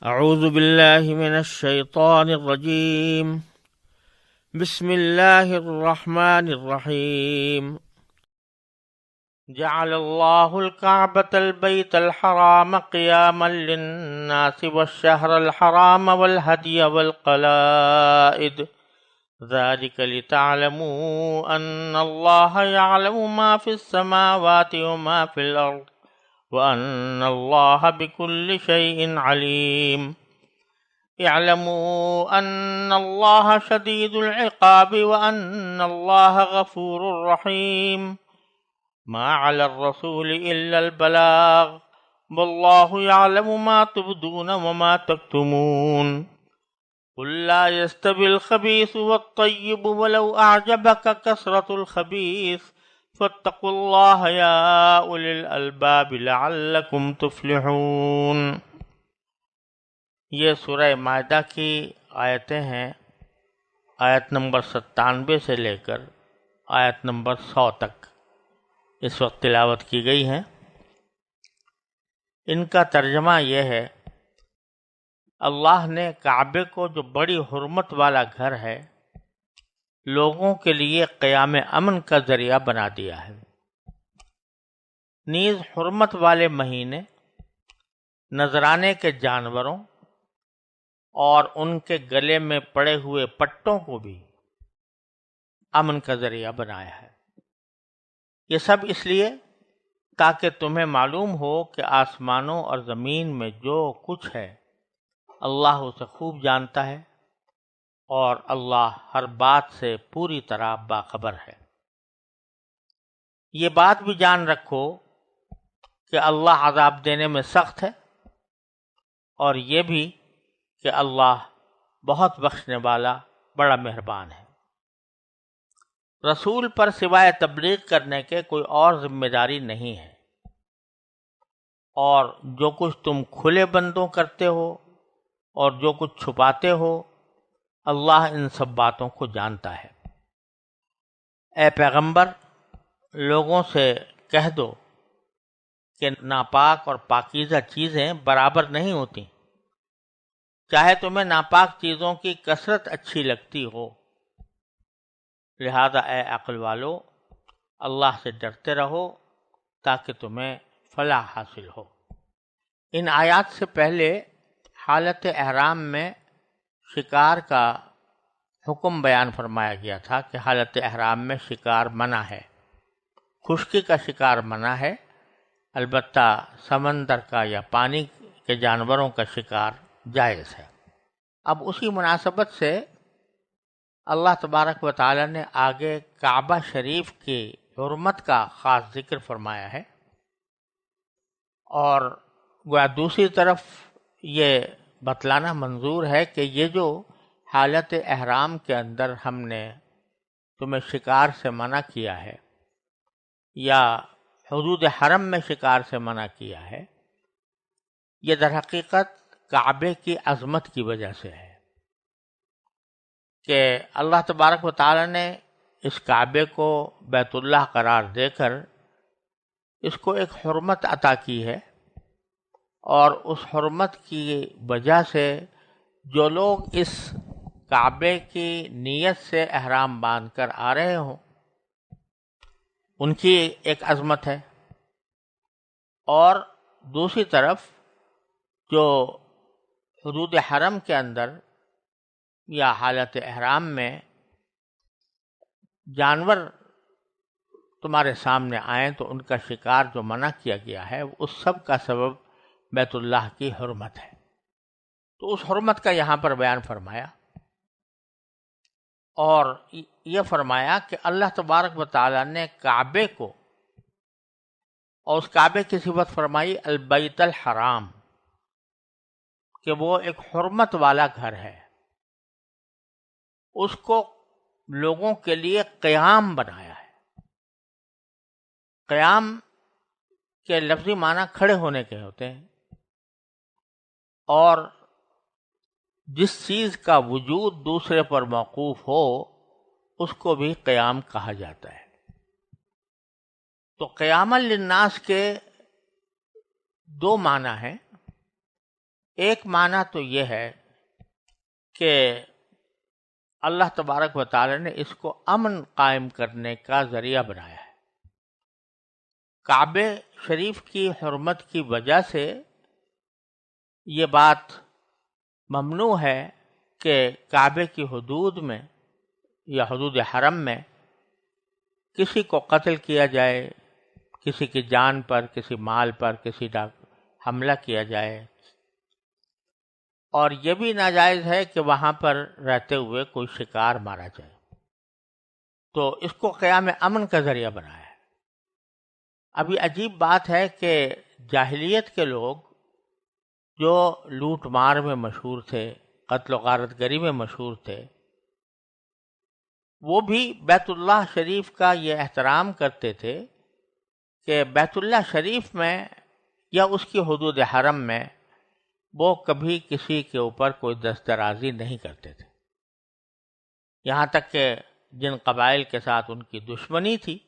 أعوذ بالله من الشيطان الرجيم. بسم الله الرحمن الرحيم. جعل الله الكعبة البيت الحرام قياما للناس والشهر الحرام والهدي والقلائد ذلك لتعلموا أن الله يعلم ما في السماوات وما في الأرض وأن الله بكل شيء عليم. اعلموا أن الله شديد العقاب وأن الله غفور رحيم. ما على الرسول إلا البلاغ والله يعلم ما تبدون وما تكتمون. قل لا يستوي الخبيث والطيب ولو أعجبك كثرة الخبيث فاتقوا الله يا أولي الألباب لعلكم تفلحون. یہ سورہ مائدہ کی آیتیں ہیں، آیت نمبر 97 سے لے کر آیت نمبر 100 تک اس وقت تلاوت کی گئی ہیں۔ ان کا ترجمہ یہ ہے، اللہ نے کعبے کو جو بڑی حرمت والا گھر ہے لوگوں کے لیے قیام امن کا ذریعہ بنا دیا ہے۔ نیز حرمت والے مہینے نذرانے کے جانوروں اور ان کے گلے میں پڑے ہوئے پٹوں کو بھی امن کا ذریعہ بنایا ہے۔ یہ سب اس لیے تاکہ تمہیں معلوم ہو کہ آسمانوں اور زمین میں جو کچھ ہے اللہ اسے خوب جانتا ہے اور اللہ ہر بات سے پوری طرح باخبر ہے۔ یہ بات بھی جان رکھو کہ اللہ عذاب دینے میں سخت ہے، اور یہ بھی کہ اللہ بہت بخشنے والا بڑا مہربان ہے۔ رسول پر سوائے تبلیغ کرنے کے کوئی اور ذمہ داری نہیں ہے، اور جو کچھ تم کھلے بندوں کرتے ہو اور جو کچھ چھپاتے ہو اللہ ان سب باتوں کو جانتا ہے۔ اے پیغمبر، لوگوں سے کہہ دو کہ ناپاک اور پاکیزہ چیزیں برابر نہیں ہوتی، چاہے تمہیں ناپاک چیزوں کی کثرت اچھی لگتی ہو۔ لہذا اے عقل والو، اللہ سے ڈرتے رہو تاکہ تمہیں فلاح حاصل ہو۔ ان آیات سے پہلے حالت احرام میں شکار کا حکم بیان فرمایا گیا تھا کہ حالت احرام میں شکار منع ہے، خشکی کا شکار منع ہے، البتہ سمندر کا یا پانی کے جانوروں کا شکار جائز ہے۔ اب اسی مناسبت سے اللہ تبارک و تعالی نے آگے کعبہ شریف کی حرمت کا خاص ذکر فرمایا ہے، اور گویا دوسری طرف یہ بتلانا منظور ہے کہ یہ جو حالت احرام کے اندر ہم نے تمہیں شکار سے منع کیا ہے یا حدود حرم میں شکار سے منع کیا ہے، یہ در حقیقت کعبے کی عظمت کی وجہ سے ہے کہ اللہ تبارک و تعالی نے اس کعبے کو بیت اللہ قرار دے کر اس کو ایک حرمت عطا کی ہے، اور اس حرمت کی وجہ سے جو لوگ اس کعبے کی نیت سے احرام باندھ کر آ رہے ہوں ان کی ایک عظمت ہے، اور دوسری طرف جو حدود حرم کے اندر یا حالت احرام میں جانور تمہارے سامنے آئیں تو ان کا شکار جو منع کیا گیا ہے اس سب کا سبب بیت اللہ کی حرمت ہے۔ تو اس حرمت کا یہاں پر بیان فرمایا، اور یہ فرمایا کہ اللہ تبارک و تعالیٰ نے کعبے کو اور اس کعبے کی صفت فرمائی البیت الحرام، کہ وہ ایک حرمت والا گھر ہے، اس کو لوگوں کے لیے قیام بنایا ہے۔ قیام کے لفظی معنی کھڑے ہونے کے ہوتے ہیں، اور جس چیز کا وجود دوسرے پر موقوف ہو اس کو بھی قیام کہا جاتا ہے۔ تو قیام للناس کے دو معنی ہیں، ایک معنی تو یہ ہے کہ اللہ تبارک و تعالی نے اس کو امن قائم کرنے کا ذریعہ بنایا ہے۔ کعبہ شریف کی حرمت کی وجہ سے یہ بات ممنوع ہے کہ کعبے کی حدود میں یا حدود حرم میں کسی کو قتل کیا جائے، کسی کی جان پر، کسی مال پر، کسی کا حملہ کیا جائے، اور یہ بھی ناجائز ہے کہ وہاں پر رہتے ہوئے کوئی شکار مارا جائے۔ تو اس کو قیام امن کا ذریعہ بنایا ہے۔ ابھی عجیب بات ہے کہ جاہلیت کے لوگ جو لوٹ مار میں مشہور تھے، قتل و غارت گری میں مشہور تھے، وہ بھی بیت اللہ شریف کا یہ احترام کرتے تھے کہ بیت اللہ شریف میں یا اس کی حدود حرم میں وہ کبھی کسی کے اوپر کوئی دست درازی نہیں کرتے تھے۔ یہاں تک کہ جن قبائل کے ساتھ ان کی دشمنی تھی،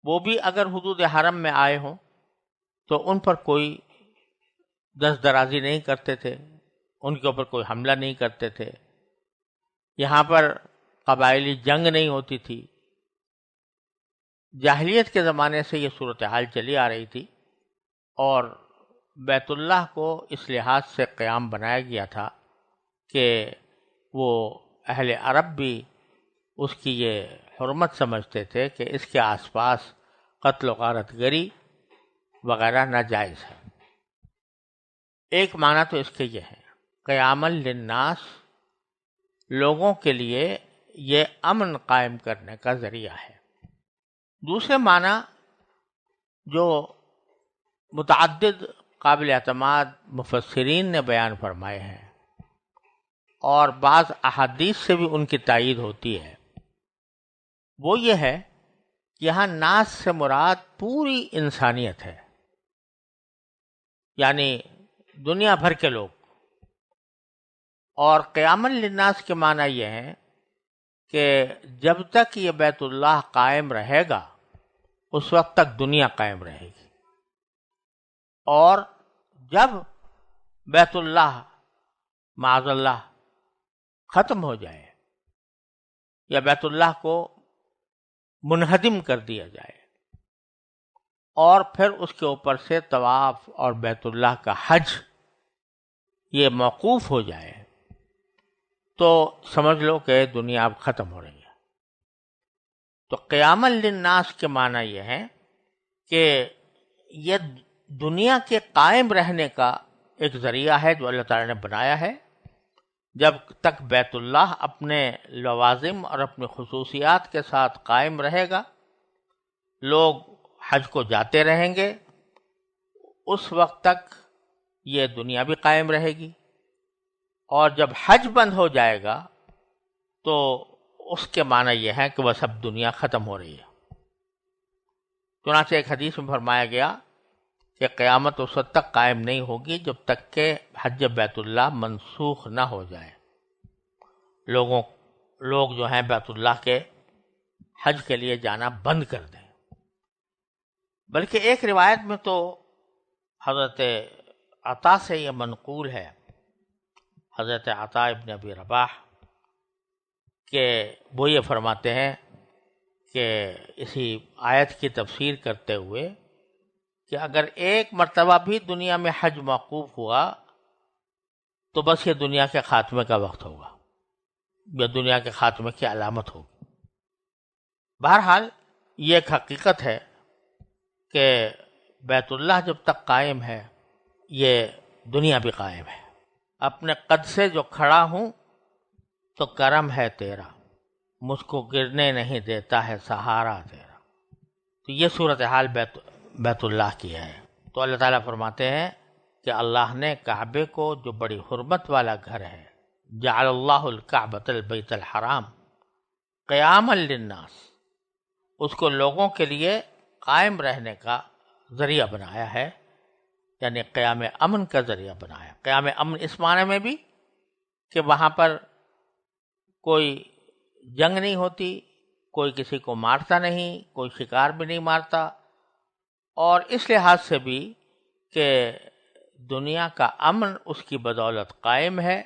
وہ بھی اگر حدود حرم میں آئے ہوں تو ان پر کوئی دست درازی نہیں کرتے تھے، ان کے اوپر کوئی حملہ نہیں کرتے تھے۔ یہاں پر قبائلی جنگ نہیں ہوتی تھی۔ جاہلیت کے زمانے سے یہ صورتحال چلی آ رہی تھی، اور بیت اللہ کو اس لحاظ سے قیام بنایا گیا تھا کہ وہ اہل عرب بھی اس کی یہ حرمت سمجھتے تھے کہ اس کے آس پاس قتل و غارت گری وغیرہ ناجائز ہے۔ ایک معنی تو اس کے یہ ہے، قیاما للناس، لوگوں کے لیے یہ امن قائم کرنے کا ذریعہ ہے۔ دوسرے معنی جو متعدد قابل اعتماد مفسرین نے بیان فرمائے ہیں اور بعض احادیث سے بھی ان کی تائید ہوتی ہے، وہ یہ ہے کہ یہاں ناس سے مراد پوری انسانیت ہے، یعنی دنیا بھر کے لوگ۔ اور قیام للناس کے معنی یہ ہے کہ جب تک یہ بیت اللہ قائم رہے گا اس وقت تک دنیا قائم رہے گی، اور جب بیت اللہ معاذ اللہ ختم ہو جائے یا بیت اللہ کو منہدم کر دیا جائے اور پھر اس کے اوپر سے طواف اور بیت اللہ کا حج یہ موقوف ہو جائے تو سمجھ لو کہ دنیا اب ختم ہو رہی ہے۔ تو قیام للناس کے معنی یہ ہے کہ یہ دنیا کے قائم رہنے کا ایک ذریعہ ہے جو اللہ تعالی نے بنایا ہے۔ جب تک بیت اللہ اپنے لوازم اور اپنی خصوصیات کے ساتھ قائم رہے گا، لوگ حج کو جاتے رہیں گے، اس وقت تک یہ دنیا بھی قائم رہے گی، اور جب حج بند ہو جائے گا تو اس کے معنی یہ ہے کہ بس اب دنیا ختم ہو رہی ہے۔ چنانچہ ایک حدیث میں فرمایا گیا کہ قیامت اس وقت تک قائم نہیں ہوگی جب تک کہ حج بیت اللہ منسوخ نہ ہو جائے، لوگ جو ہیں بیت اللہ کے حج کے لیے جانا بند کر دیں۔ بلکہ ایک روایت میں تو حضرت عطا سے یہ منقول ہے، حضرت عطا ابن ابی رباح، کہ وہ یہ فرماتے ہیں کہ اسی آیت کی تفسیر کرتے ہوئے کہ اگر ایک مرتبہ بھی دنیا میں حج موقوف ہوا تو بس یہ دنیا کے خاتمے کا وقت ہوگا، یہ دنیا کے خاتمے کی علامت ہوگی۔ بہرحال یہ ایک حقیقت ہے کہ بیت اللہ جب تک قائم ہے یہ دنیا بھی قائم ہے۔ اپنے قد سے جو کھڑا ہوں تو کرم ہے تیرا، مجھ کو گرنے نہیں دیتا ہے سہارا تیرا۔ تو یہ صورتحال بیت اللہ کی ہے۔ تو اللہ تعالیٰ فرماتے ہیں کہ اللہ نے کعبے کو، جو بڑی حرمت والا گھر ہے، جعل اللہ الکعبۃ البیت الحرام قیاما للناس، اس کو لوگوں کے لیے قائم رہنے کا ذریعہ بنایا ہے، یعنی قیام امن کا ذریعہ بنایا۔ قیام امن اس معنی میں بھی کہ وہاں پر کوئی جنگ نہیں ہوتی، کوئی کسی کو مارتا نہیں، کوئی شکار بھی نہیں مارتا، اور اس لحاظ سے بھی کہ دنیا کا امن اس کی بدولت قائم ہے،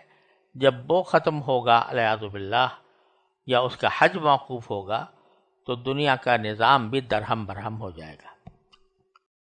جب وہ ختم ہوگا والعیاذ باللہ یا اس کا حج موقوف ہوگا تو دنیا کا نظام بھی درہم برہم ہو جائے گا۔